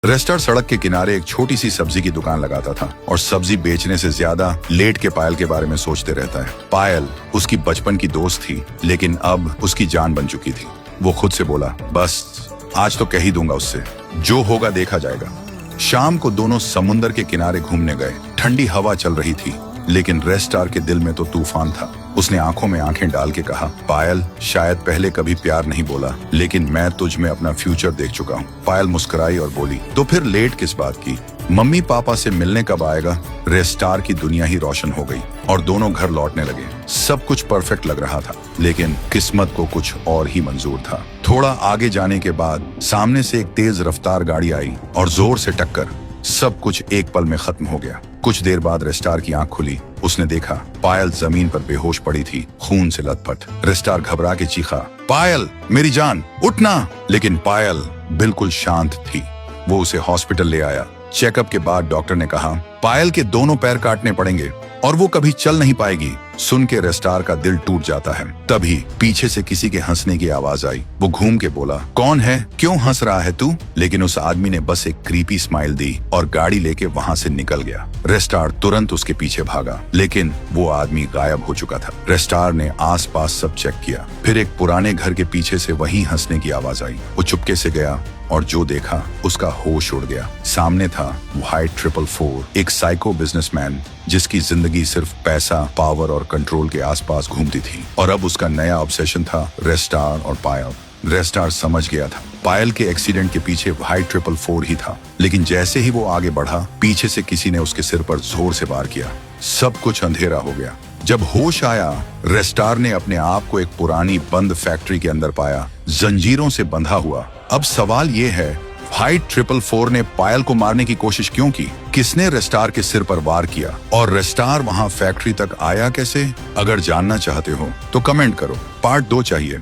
रेस्टार सड़क के किनारे एक छोटी सी सब्जी की दुकान लगाता था और सब्जी बेचने से ज्यादा लेट के पायल के बारे में सोचते रहता है। पायल उसकी बचपन की दोस्त थी, लेकिन अब उसकी जान बन चुकी थी। वो खुद से बोला, बस आज तो कह ही दूंगा उससे, जो होगा देखा जाएगा। शाम को दोनों समुंदर के किनारे घूमने गए। ठंडी हवा चल रही थी, लेकिन रेस्टार के दिल में तो तूफान था। उसने आंखों में आंखें डाल के कहा, पायल, शायद पहले कभी प्यार नहीं बोला, लेकिन मैं तुझ में अपना फ्यूचर देख चुका हूँ। पायल मुस्कुराई और बोली, तो फिर लेट किस बात की? मम्मी पापा से मिलने कब आएगा? रेस्टार की दुनिया ही रोशन हो गई और दोनों घर लौटने लगे। सब कुछ परफेक्ट लग रहा था, लेकिन किस्मत को कुछ और ही मंजूर था। थोड़ा आगे जाने के बाद सामने से एक तेज रफ्तार गाड़ी आई और जोर से टक्कर। सब कुछ एक पल में खत्म हो गया। कुछ देर बाद रेस्टार की आंख खुली। उसने देखा पायल जमीन पर बेहोश पड़ी थी, खून से लथपथ। रेस्टार घबरा के चीखा, पायल मेरी जान, उठना। लेकिन पायल बिल्कुल शांत थी। वो उसे हॉस्पिटल ले आया। चेकअप के बाद डॉक्टर ने कहा, पायल के दोनों पैर काटने पड़ेंगे और वो कभी चल नहीं पाएगी। सुन के रेस्टार का दिल टूट जाता है। तभी पीछे से किसी के हंसने की आवाज आई। वो घूम के बोला, कौन है? क्यों हंस रहा है तू? लेकिन उस आदमी ने बस एक क्रीपी स्माइल दी और गाड़ी लेके वहां से निकल गया। रेस्टार तुरंत उसके पीछे भागा, लेकिन वो आदमी गायब हो चुका था। रेस्टार ने आसपास सब चेक किया। फिर एक पुराने घर के पीछे से वही हंसने की आवाज आई। वो चुपके से गया और जो देखा उसका होश उड़ गया। सामने था व्हाइट 444, एक साइको बिजनेसमैन जिसकी जिंदगी सिर्फ पैसा, पावर और कंट्रोल के आसपास घूमती थी। और अब उसका नया ऑब्सेशन था रेस्टार और पायल। रेस्टार समझ गया था पायल के एक्सीडेंट के पीछे व्हाइट 444 ही था, लेकिन जैसे ही वो आगे बढ़ा, पीछे से किसी ने उसके सिर पर जोर से वार किया। सब कुछ अंधेरा हो गया। जब होश आया, रेस्टार ने अपने आप को एक पुरानी बंद फैक्ट्री के अंदर पाया, जंजीरों से बंधा हुआ। अब सवाल ये है, व्हाइट 444 ने पायल को मारने की कोशिश क्यों की? किसने रेस्टार के सिर पर वार किया? और रेस्टार वहां फैक्ट्री तक आया कैसे? अगर जानना चाहते हो तो कमेंट करो। पार्ट 2 चाहिए।